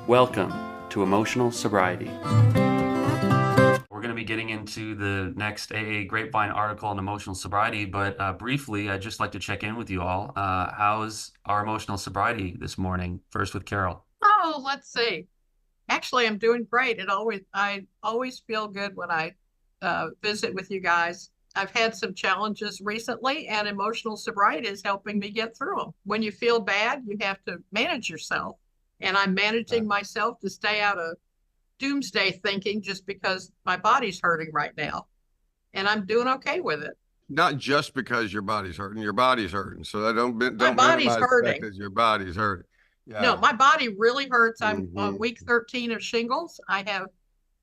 Welcome to Emotional Sobriety. We're going to be getting into the next AA Grapevine article on emotional sobriety, but briefly, I'd just like to check in with you all. How's our emotional sobriety this morning? First with Carol. Oh, let's see. Actually, I'm doing great. I always feel good when I visit with you guys. I've had some challenges recently, and emotional sobriety is helping me get through them. When you feel bad, you have to manage yourself, and I'm managing myself to stay out of doomsday thinking just because my body's hurting right now, and I'm doing okay with it. Not just because your body's hurting. So I don't My body's minimize the fact hurting. that your body's hurting. No, Yeah. my body really hurts. I'm on Mm-hmm. week 13 of shingles. I have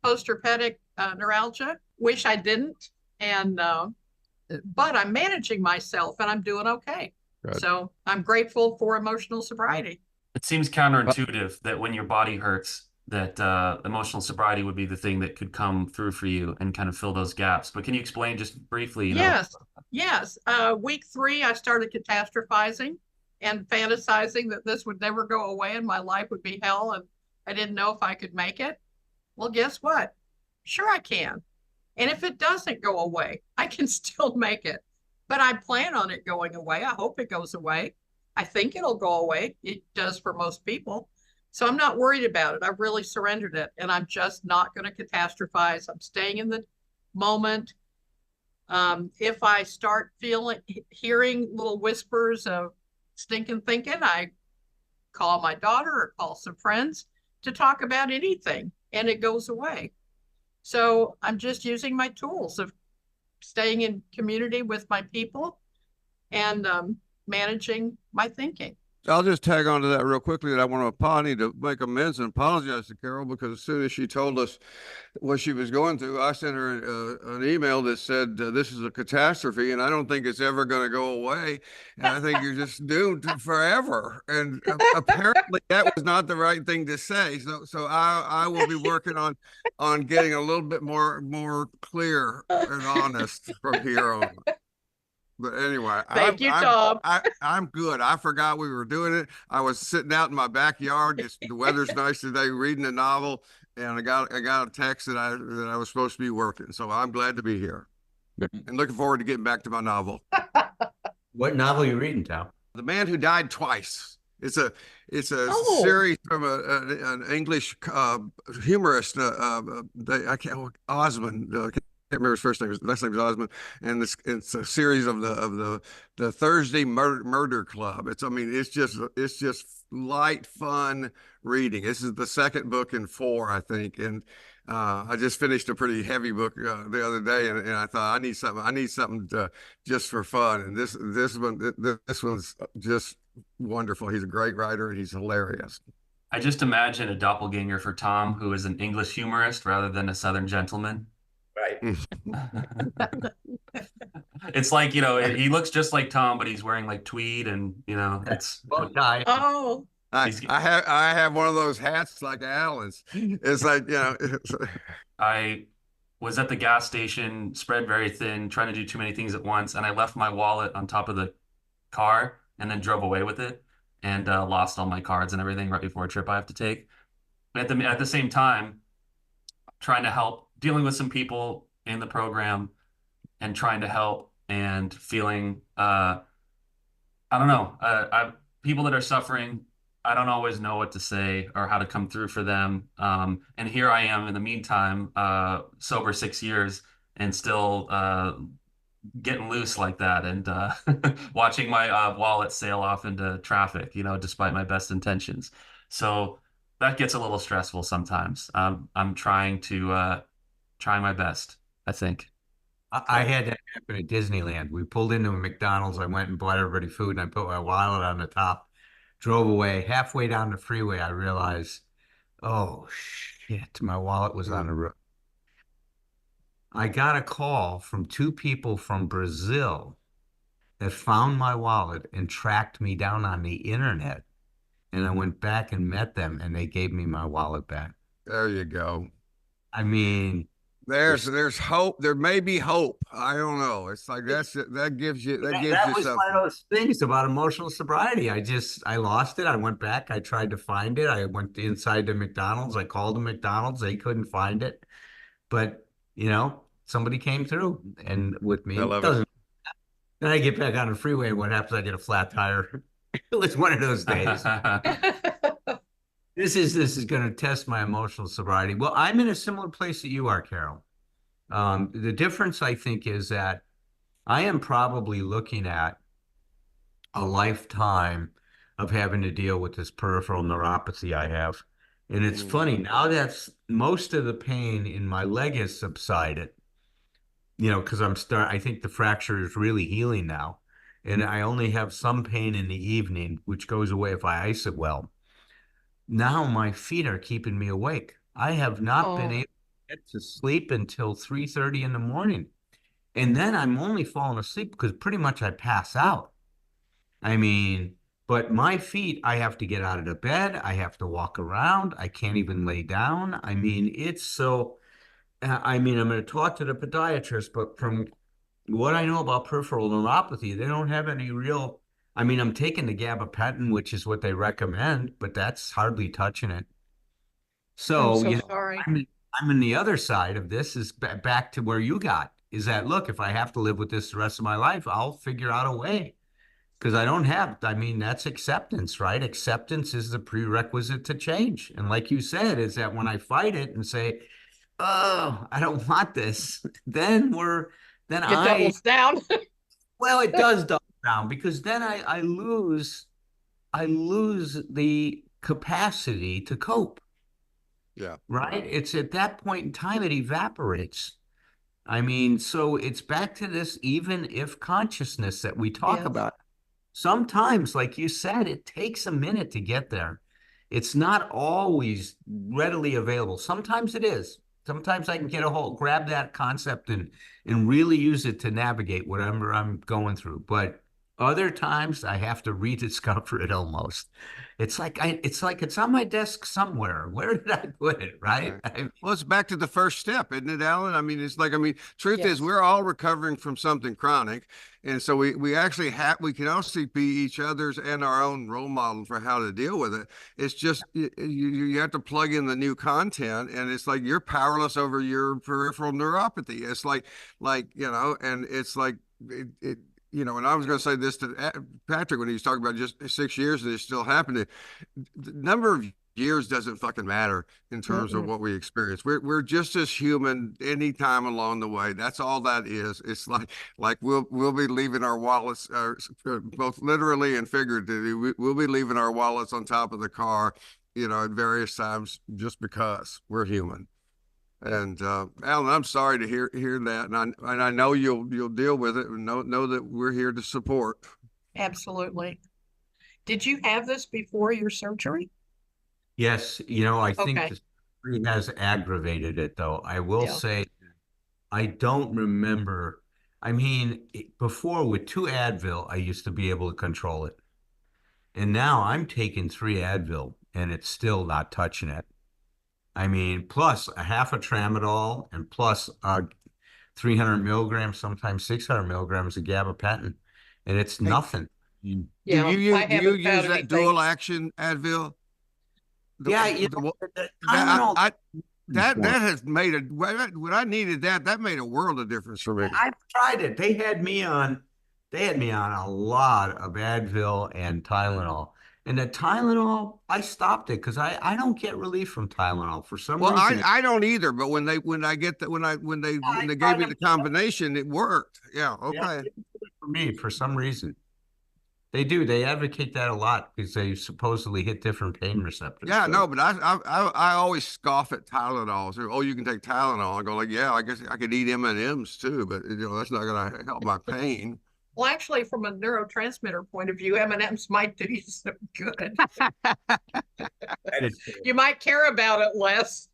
post-herpetic neuralgia. Wish I didn't, and but I'm managing myself, and I'm doing okay. Good. So I'm grateful for emotional sobriety. It seems counterintuitive that when your body hurts, that emotional sobriety would be the thing that could come through for you and kind of fill those gaps. But can you explain just briefly, Yes, yes. Week 3, I started catastrophizing and fantasizing that this would never go away and my life would be hell, and I didn't know if I could make it. Well, guess what? Sure, I can. And if it doesn't go away, I can still make it. But I plan on it going away. I hope it goes away. I think it'll go away. It does for most people. So I'm not worried about it. I've really surrendered it, and I'm just not going to catastrophize. I'm staying in the moment. If I start hearing little whispers of stinking thinking, I call my daughter or call some friends to talk about anything, and it goes away. So I'm just using my tools of staying in community with my people and managing my thinking. I'll just tag on to that real quickly. That I want to need to make amends and apologize to Carol, because as soon as she told us what she was going through, I sent her an email that said, this is a catastrophe and I don't think it's ever going to go away. And I think you're just doomed forever. And apparently that was not the right thing to say. So I will be working on getting a little bit more clear and honest from here on. But anyway, Thank you, Tom. I'm good. I forgot we were doing it. I was sitting out in my backyard. The weather's nice today, reading a novel, and I got a text that I was supposed to be working. So I'm glad to be here, and looking forward to getting back to my novel. What novel are you reading, Tom? The Man Who Died Twice. It's a series from an English humorist. I can't Osmond. Can't remember his first name. His last name is Osmond, and it's a series of the Thursday Murder Club. It's just light, fun reading. This is the second book in 4, I think, and I just finished a pretty heavy book the other day, and I thought I need something just for fun, and this one's just wonderful. He's a great writer, and he's hilarious. I just imagine a doppelganger for Tom who is an English humorist rather than a Southern gentleman. Right. It's like, he looks just like Tom, but he's wearing like tweed and, it's. Die. Oh, I have one of those hats like Allen's. It's like, I was at the gas station, spread very thin, trying to do too many things at once, and I left my wallet on top of the car and then drove away with it and lost all my cards and everything right before a trip I have to take. At the same time, trying to help, dealing with some people in the program and trying to help and feeling, I don't know, people that are suffering, I don't always know what to say or how to come through for them. And here I am in the meantime, sober 6 years and still getting loose like that and watching my wallet sail off into traffic, despite my best intentions. So that gets a little stressful sometimes. I'm trying my best, I think. I had that happen at Disneyland. We pulled into a McDonald's. I went and bought everybody food, and I put my wallet on the top, drove away. Halfway down the freeway, I realized, oh, shit, my wallet was on the road. I got a call from 2 people from Brazil that found my wallet and tracked me down on the internet. And I went back and met them, and they gave me my wallet back. there you go. I mean, There's hope. There may be hope. I don't know. It's like that gives you That was one something. of those things about emotional sobriety. I lost it. I went back. I tried to find it. I went inside the McDonald's. I called the McDonald's. They couldn't find it. But, somebody came through and with me. I It love it. doesn't. Then I get back on the freeway. What happens? I get a flat tire. It was one of those days. This is going to test my emotional sobriety. Well, I'm in a similar place that you are, Carol. The difference, I think, is that I am probably looking at a lifetime of having to deal with this peripheral neuropathy I have. And it's funny, now that's most of the pain in my leg has subsided, because I think the fracture is really healing now. And I only have some pain in the evening, which goes away if I ice it well. Now my feet are keeping me awake. I have not been able to get to sleep until 3:30 in the morning. And then I'm only falling asleep because pretty much I pass out. I mean, but my feet, I have to get out of the bed. I have to walk around. I can't even lay down. I mean, it's so, I'm going to talk to the podiatrist, but from what I know about peripheral neuropathy, they don't have any real, I'm taking the gabapentin, which is what they recommend, but that's hardly touching it. I'm So, so sorry. I'm in the other side of this is back to where you got, is that, look, if I have to live with this the rest of my life, I'll figure out a way. Because that's acceptance, right? Acceptance is the prerequisite to change. And like you said, is that when I fight it and say, oh, I don't want this, then It doubles down. well, it does double down because then I lose the capacity to cope. Yeah. Right? It's at that point in time, it evaporates. So it's back to this even if consciousness that we talk about. Sometimes, like you said, it takes a minute to get there. It's not always readily available. Sometimes it is. Sometimes I can grab that concept and really use it to navigate whatever I'm going through. But other times I have to rediscover it almost. It's like it's on my desk somewhere. Where did I put it? Right? Well, it's back to the first step, isn't it, Alan? Truth is we're all recovering from something chronic. And so we actually we can also be each other's and our own role model for how to deal with it. It's just you have to plug in the new content, and it's like you're powerless over your peripheral neuropathy. It's like and it's like and I was going to say this to Patrick when he was talking about just 6 years and it's still happening. The number of years doesn't fucking matter in terms of what we experience. We're just as human anytime along the way. That's all that is. It's like we'll be leaving our wallets, both literally and figuratively. We'll be leaving our wallets on top of the car, at various times just because we're human. And Alan, I'm sorry to hear that, and I know you'll deal with it, and know that we're here to support. Absolutely. Did you have this before your surgery? Yes, I think the surgery has aggravated it, though. I will say, I don't remember. Before with 2 Advil, I used to be able to control it, and now I'm taking 3 Advil, and it's still not touching it. Plus a half a tramadol and plus 300 milligrams, sometimes 600 milligrams of gabapentin, and it's nothing. Do you use that dual action Advil? That has made when I needed that made a world of difference for me. I've tried it. They had me on a lot of Advil and Tylenol. And the Tylenol, I stopped it because I don't get relief from Tylenol for some reason. Well, I don't either. But when they gave me the combination, it worked. Yeah, okay. Yeah, for me, for some reason, they do. They advocate that a lot because they supposedly hit different pain receptors. Yeah, no, but I always scoff at Tylenol. So, oh, you can take Tylenol. I go like, yeah, I guess I could eat M&Ms too, but that's not going to help my pain. Well, actually, from a neurotransmitter point of view, M&Ms might do you some good. You might care about it less.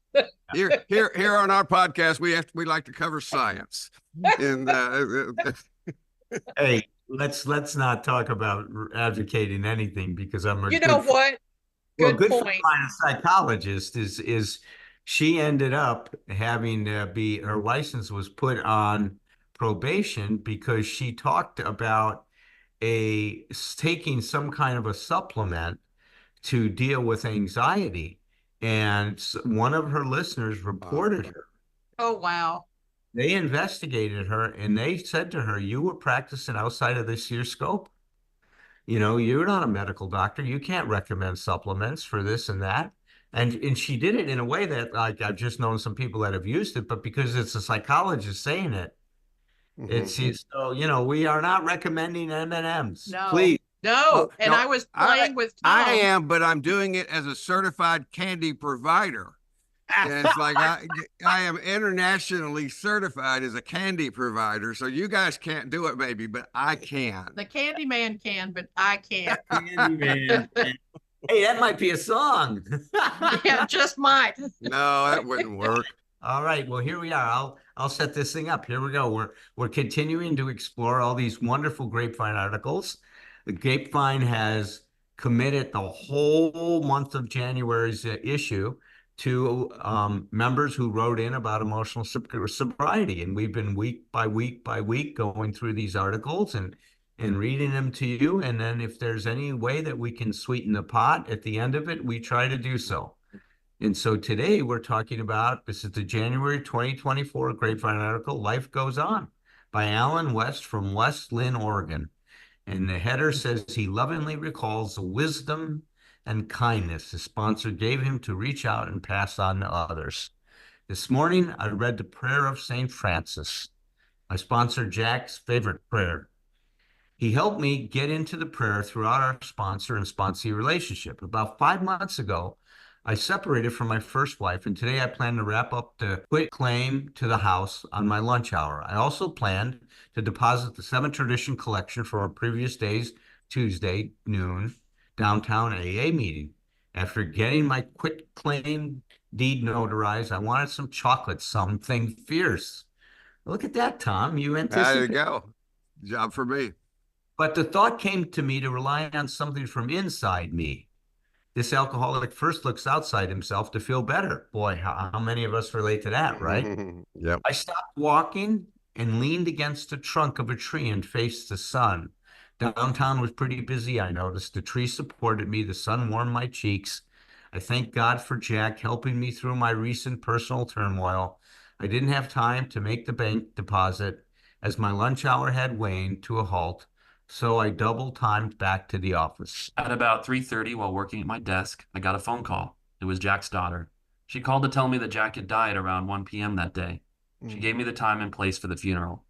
Here on our podcast, we like to cover science. And hey, let's not talk about advocating anything because I'm a what? Good point. For a psychologist is she ended up having to be, her license was put on probation because she talked about taking some kind of a supplement to deal with anxiety. And one of her listeners reported her. Oh, wow. They investigated her and they said to her, "You were practicing outside of this year's scope. You know, you're not a medical doctor. You can't recommend supplements for this and that." And she did it in a way that, like, I've just known some people that have used it, but because it's a psychologist saying it, it's so, you know, we are not recommending M&Ms. No, Please. no. And No, I was playing with I Tom. am, but I'm doing it as a certified candy provider. And it's like I am internationally certified as a candy provider. So you guys can't do it maybe, but I can. The candy man can, but I can't. Candyman. Hey, that might be a song. Yeah, just might. No, that wouldn't work. All right, well, here we are. I'll set this thing up. Here we go. We're continuing to explore all these wonderful Grapevine articles. The Grapevine has committed the whole month of January's issue to members who wrote in about emotional sobriety, and we've been week by week by week going through these articles and reading them to you. And then if there's any way that we can sweeten the pot at the end of it, we try to do so. And so today we're talking about, this is the January 2024 Grapevine article, Life Goes On, by Alan West from West Lynn, Oregon. And the header says he lovingly recalls the wisdom and kindness his sponsor gave him to reach out and pass on to others. This morning, I read the prayer of St. Francis, my sponsor Jack's favorite prayer. He helped me get into the prayer throughout our sponsor and sponsee relationship. About 5 months ago, I separated from my first wife, and today I plan to wrap up the quit claim to the house on my lunch hour. I also planned to deposit the 7 Tradition collection from our previous day's Tuesday noon downtown AA meeting. After getting my quit claim deed notarized, I wanted some chocolate, something fierce. Look at that, Tom. You There you anticipate. go. Job for me. But the thought came to me to rely on something from inside me. This alcoholic first looks outside himself to feel better. Boy, how many of us relate to that, right? Yep. I stopped walking and leaned against the trunk of a tree and faced the sun. Downtown was pretty busy, I noticed. The tree supported me. The sun warmed my cheeks. I thank God for Jack helping me through my recent personal turmoil. I didn't have time to make the bank deposit as my lunch hour had waned to a halt, so I double timed back to the office. At about 3:30, while working at my desk, I got a phone call. It was Jack's daughter. She called to tell me that Jack had died around 1 p.m. that day. She gave me the time and place for the funeral.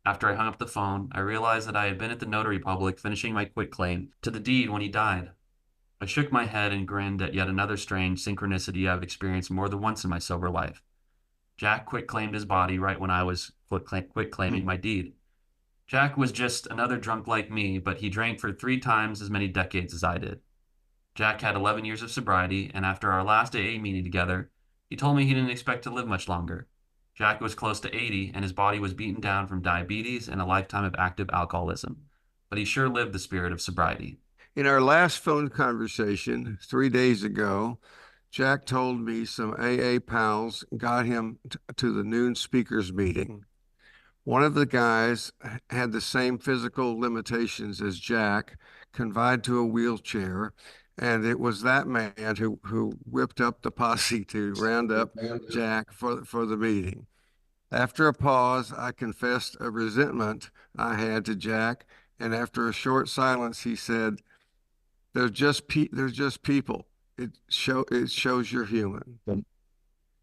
After I hung up the phone, I realized that I had been at the notary public finishing my quitclaim to the deed when he died. I shook my head and grinned at yet another strange synchronicity I've experienced more than once in my sober life. Jack quitclaimed his body right when I was quitclaiming my deed. Jack was just another drunk like me, but he drank for 3 times as many decades as I did. Jack had 11 years of sobriety, and after our last AA meeting together, he told me he didn't expect to live much longer. Jack was close to 80, and his body was beaten down from diabetes and a lifetime of active alcoholism. But he sure lived the spirit of sobriety. In our last phone conversation 3 days ago, Jack told me some AA pals got him to the noon speakers meeting. One of the guys had the same physical limitations as Jack, confined to a wheelchair, and it was that man who whipped up the posse to round up Jack for the meeting. After a pause, I confessed a resentment I had to Jack, and after a short silence, he said, "There's just people. It shows you're human."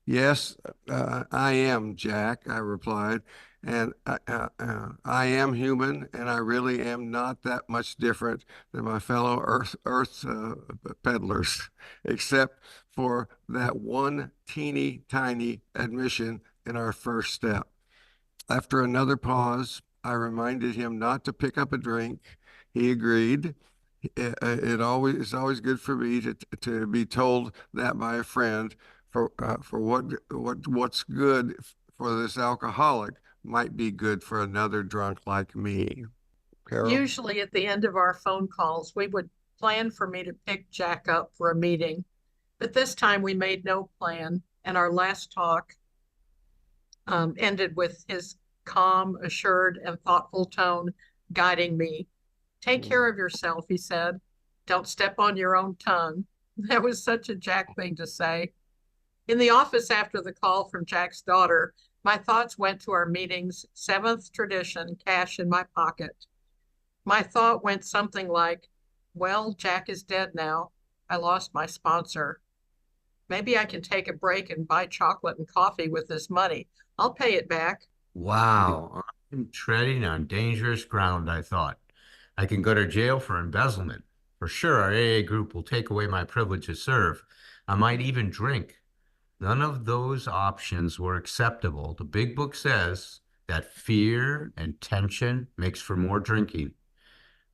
"Yes, I am, Jack," I replied, "and I am human, and I really am not that much different than my fellow Earth peddlers, except for that one teeny tiny admission in our first step." After another pause, I reminded him not to pick up a drink. He agreed. It's always good for me to be told that by a friend, for what's good for this alcoholic might be good for another drunk like me. Carol? Usually at the end of our phone calls, we would plan for me to pick Jack up for a meeting, but this time we made no plan. And our last talk ended with his calm, assured, and thoughtful tone guiding me. Take care of yourself, he said. Don't step on your own tongue. That was such a Jack thing to say. In the office after the call from Jack's daughter, my thoughts went to our meeting's seventh tradition, cash in my pocket. My thought went something like, well, Jack is dead now. I lost my sponsor. Maybe I can take a break and buy chocolate and coffee with this money. I'll pay it back. Wow, I'm treading on dangerous ground, I thought. I can go to jail for embezzlement. For sure, our AA group will take away my privilege to serve. I might even drink. None of those options were acceptable. The big book says that fear and tension makes for more drinking.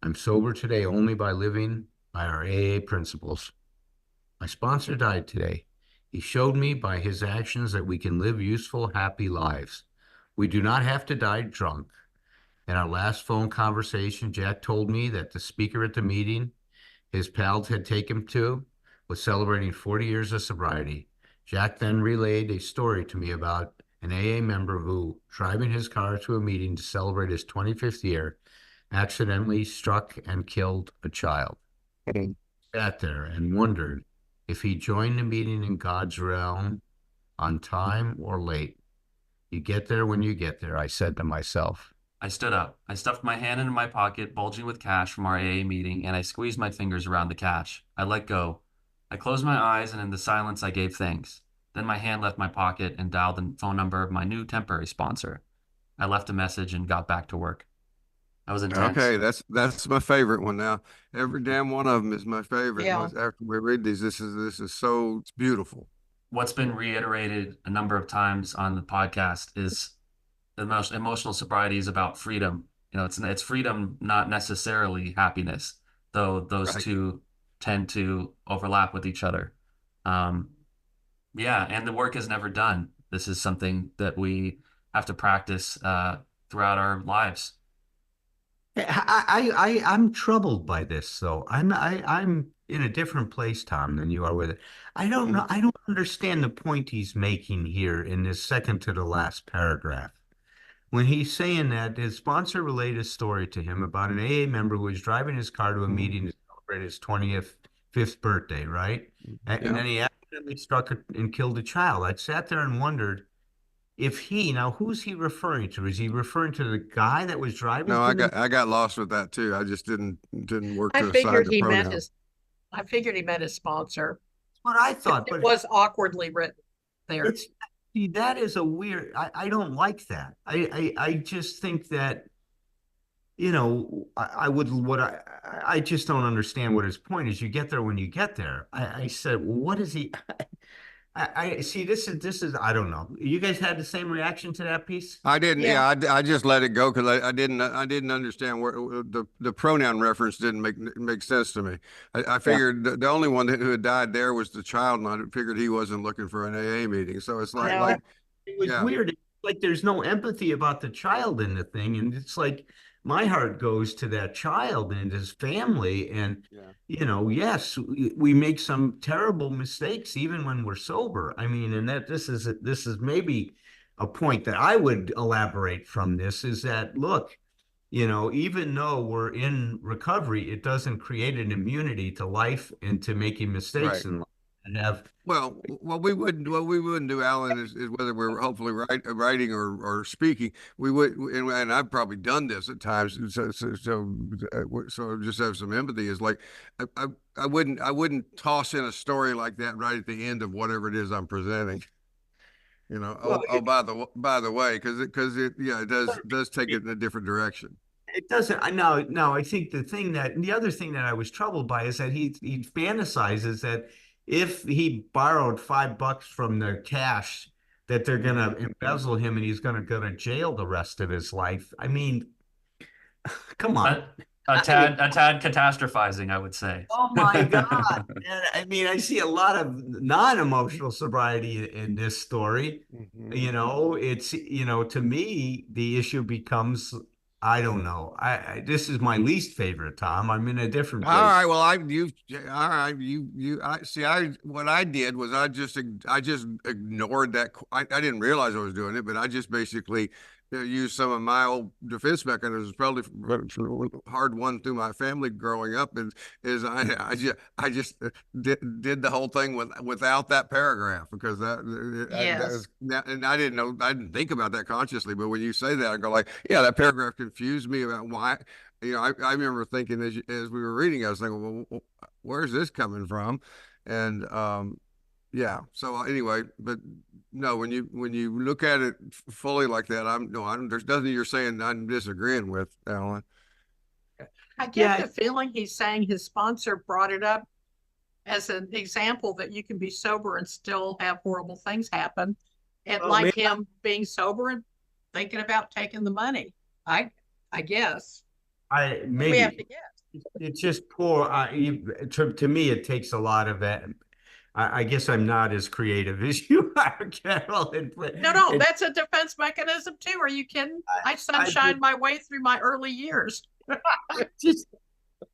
I'm sober today only by living by our AA principles. My sponsor died today. He showed me by his actions that we can live useful, happy lives. We do not have to die drunk. In our last phone conversation, Jack told me that the speaker at the meeting his pals had taken him to was celebrating 40 years of sobriety. Jack then relayed a story to me about an AA member who, driving his car to a meeting to celebrate his 25th year, accidentally struck and killed a child. He sat there and wondered if he joined the meeting in God's realm on time or late. You get there when you get there, I said to myself. I stood up. I stuffed my hand into my pocket, bulging with cash from our AA meeting, and I squeezed my fingers around the cash. I let go. I closed my eyes, and in the silence, I gave thanks. Then my hand left my pocket and dialed the phone number of my new temporary sponsor. I left a message and got back to work. That was intense. Okay, that's my favorite one now. Every damn one of them is my favorite. Yeah. After we read these, this is so it's beautiful. What's been reiterated a number of times on the podcast is the most emotional sobriety is about freedom. You know, it's freedom, not necessarily happiness, though those Right. two tend to overlap with each other. Yeah, and the work is never done. This is something that we have to practice throughout our lives. I'm troubled by this, though. I'm in a different place, Tom, than you are with it. I don't know. I don't understand the point he's making here in this second to the last paragraph. When he's saying that his sponsor relayed a story to him about an AA member who was driving his car to a meeting to celebrate his 25th birthday, right? And then he accidentally struck and killed a child. I sat there and wondered if now who's he referring to? Is he referring to the guy that was driving? No, I got lost with that too. I just didn't work I to aside figured the he pronoun. meant I figured he meant his sponsor. That's what I thought, It but was awkwardly written there. see, that is a weird. I don't like that. I just think that, you know, I just don't understand what his point is. You get there when you get there. I said, well, what is he? I see. This is. I don't know. You guys had the same reaction to that piece? I didn't. Yeah. Yeah, I just let it go because I didn't understand where the pronoun reference didn't make sense to me. I figured the only one who had died there was the child, and I figured he wasn't looking for an AA meeting. So it's No. like It was weird. It's like there's no empathy about the child in the thing, and it's like my heart goes to that child and his family. And you know, yes, we make some terrible mistakes even when we're sober. I mean, and that this is maybe a point that I would elaborate from this is that look, you know, even though we're in recovery, it doesn't create an immunity to life and to making mistakes in life and have. Well, what we wouldn't do, Alan, is whether we're hopefully writing or speaking, we would, and I've probably done this at times. So just have some empathy. Is like, I wouldn't toss in a story like that right at the end of whatever it is I'm presenting. You know, Well, by the way, because it does take it in a different direction. It doesn't. No. I think the other thing that I was troubled by is that he fantasizes that if he borrowed $5 from the cash, that they're gonna embezzle him and he's gonna go to jail the rest of his life. I mean, come on. A tad catastrophizing, I would say. Oh my God. And I mean, I see a lot of non-emotional sobriety in this story. You know, it's, you know, to me, the issue becomes I don't know. This is my least favorite, Tom. I'm in a different All place. right. Well, all right. I see. What I did was I just ignored that. I didn't realize I was doing it, but I just basically used some of my old defense mechanisms, probably hard won through my family growing up. Is I just did the whole thing without that paragraph because that Yes. was, and I didn't know, I didn't think about that consciously. But when you say that, I go like, yeah, that paragraph confused me about why. I remember thinking as we were reading, I was thinking, well, where's this coming from? And yeah. So anyway, but no, when you look at it fully like that, there's nothing you're saying I'm disagreeing with, Alan. I get Yeah. the feeling he's saying his sponsor brought it up as an example that you can be sober and still have horrible things happen. And Oh, like man. him being sober and thinking about taking the money. I guess. We have to Maybe guess. it's just poor. To me, it takes a lot of that. I guess I'm not as creative as you are, Carol. No, that's a defense mechanism too. Are you kidding? I I sunshine my way through my early years. just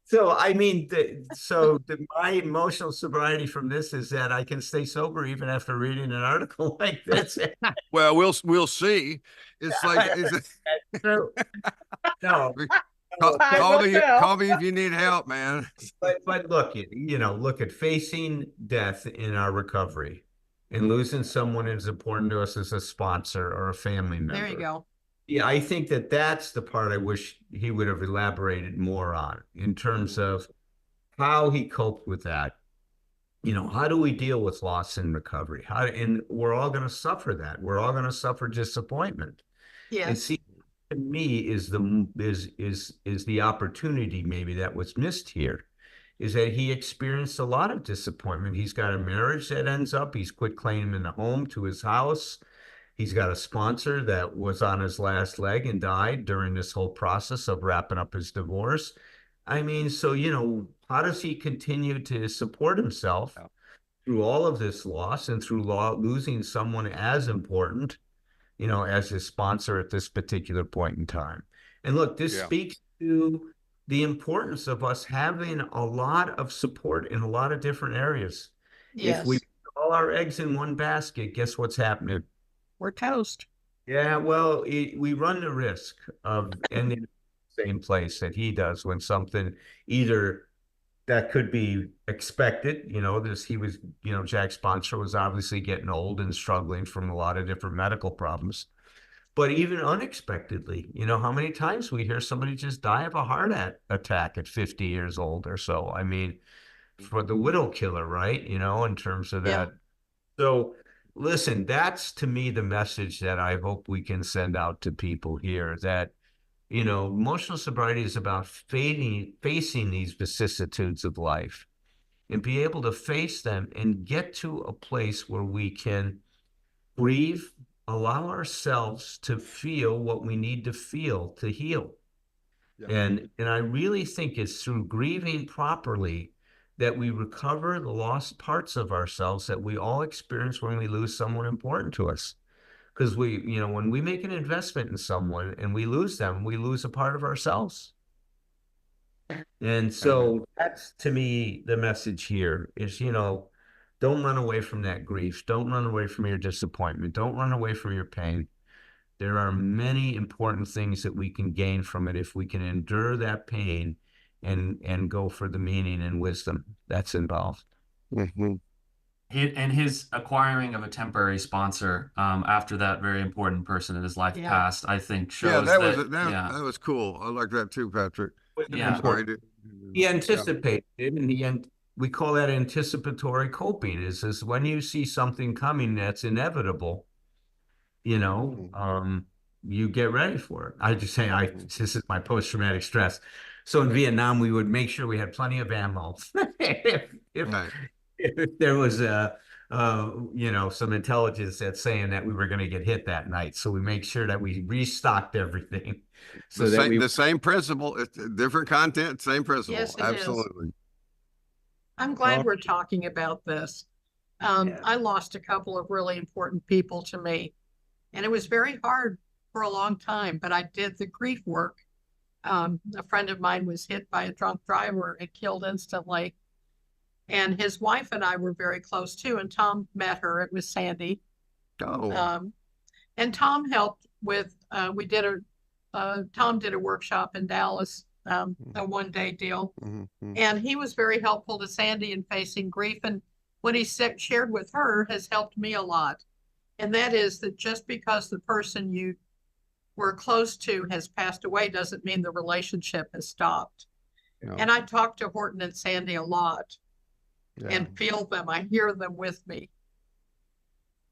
so my emotional sobriety from this is that I can stay sober even after reading an article like this. Well, we'll see. It's like it's True. No, Time will tell. call me if you need help, man. but look at facing death in our recovery and losing someone as important to us as a sponsor or a family member. There you go. Yeah, I think that's the part I wish he would have elaborated more on in terms of how he coped with that. How do we deal with loss in recovery? And we're all going to suffer that. We're all going to suffer disappointment. And Yes. see, to me is the opportunity maybe that was missed here, is that he experienced a lot of disappointment. He's got a marriage that ends up, he's quit claiming the home to his house. He's got a sponsor that was on his last leg and died during this whole process of wrapping up his divorce. I mean, so, how does he continue to support himself through all of this loss and through losing someone as important, as his sponsor at this particular point in time? And look, this speaks to the importance of us having a lot of support in a lot of different areas. Yes. If we put all our eggs in one basket, guess what's happening? We're toast. Yeah, well, we run the risk of ending in the same place that he does when something either that could be expected, Jack's sponsor was obviously getting old and struggling from a lot of different medical problems. But even unexpectedly, how many times we hear somebody just die of a heart attack at 50 years old or so? I mean, for the widow killer, right? In terms of that. So listen, that's to me the message that I hope we can send out to people here, that, emotional sobriety is about facing these vicissitudes of life and be able to face them and get to a place where we can grieve, allow ourselves to feel what we need to feel to heal. Yeah. And I really think it's through grieving properly that we recover the lost parts of ourselves that we all experience when we lose someone important to us. Because when we make an investment in someone and we lose them, we lose a part of ourselves. And so that's, to me, the message here is, don't run away from that grief. Don't run away from your disappointment. Don't run away from your pain. There are many important things that we can gain from it if we can endure that pain and go for the meaning and wisdom that's involved. Mm-hmm. And his acquiring of a temporary sponsor after that very important person in his life passed, I think shows that was cool. I like that too, Patrick. Yeah. He anticipated it, and we call that anticipatory coping. Is when you see something coming that's inevitable, you get ready for it. I just say, this is my post-traumatic stress. So in Vietnam, we would make sure we had plenty of ammo. if there was some intelligence that's saying that we were going to get hit that night, so we make sure that we restocked everything. So the same principle, it's different content, same principle. Yes, absolutely. I'm glad we're talking about this. I lost a couple of really important people to me, and it was very hard for a long time, but I did the grief work A friend of mine was hit by a drunk driver and killed instantly. And his wife and I were very close too. And Tom met her. It was Sandy. Oh, And Tom helped with, Tom did a workshop in Dallas, a 1-day deal. And he was very helpful to Sandy in facing grief. And what he shared with her has helped me a lot. And that is that just because the person you were close to has passed away doesn't mean the relationship has stopped. yeah. And I talk to Horton and Sandy a lot Yeah. and feel them. I hear them with me.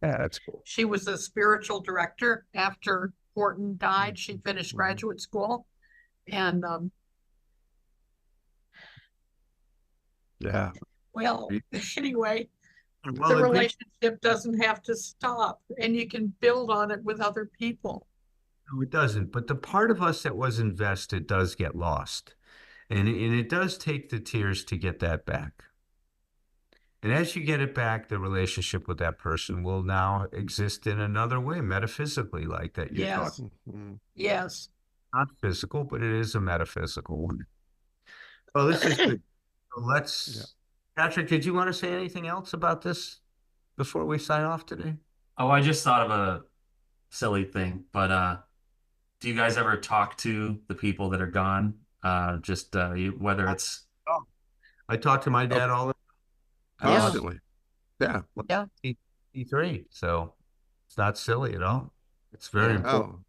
Yeah, that's cool. She was a spiritual director after Horton died. She finished Mhm. graduate school. And Yeah. well, anyway, Well, the the good, relationship doesn't have to stop, and you can build on it with other people. no, it doesn't. But the part of us that was invested does get lost. And it does take the tears to get that back. And as you get it back, the relationship with that person will now exist in another way, metaphysically, like that you're Yes. talking. Mhm. Yes. Not physical, but it is a metaphysical one. Well, this is good. So let's, Patrick, did you want to say anything else about this before we sign off today? Oh, I just thought of a silly thing, but do you guys ever talk to the people that are gone? Whether it's I talk to my dad all the Yeah. Constantly. Yeah. Yeah. 53, so it's not silly at all. It's very Yeah. important. Oh,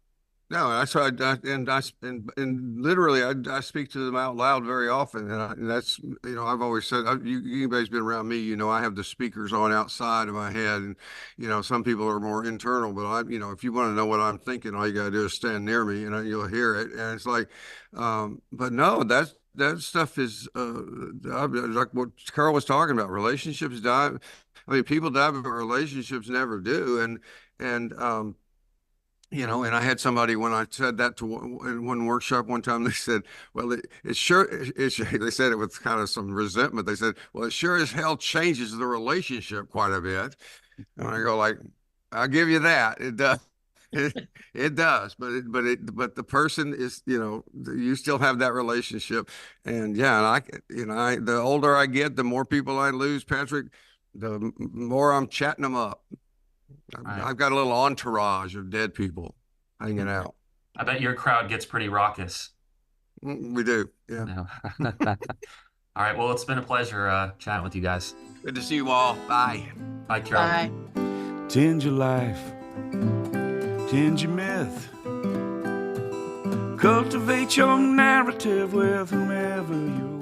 no, that's why and literally I speak to them out loud very often, and that's, I've always said, anybody's been around me, I have the speakers on outside of my head, and some people are more internal, but if you want to know what I'm thinking, all you gotta do is stand near me, and you'll hear it, and it's like, but no, that stuff is like what Carl was talking about. Relationships die. I mean, people die, but relationships never do, and and I had somebody, when I said that in one workshop one time, they said, well, it sure, they said it with kind of some resentment. They said, well, it sure as hell changes the relationship quite a bit. And I go like, I'll give you that. It does. It does, but the person is, you still have that relationship. And yeah, and the older I get, the more people I lose, Patrick, the more I'm chatting them up. I've got a little entourage of dead people hanging out. I bet your crowd gets pretty raucous. We do. Yeah. No. All right. Well, it's been a pleasure chatting with you guys. Good to see you all. Bye. Bye, Carol. Bye. Change your life, change your myth, cultivate your narrative with whomever you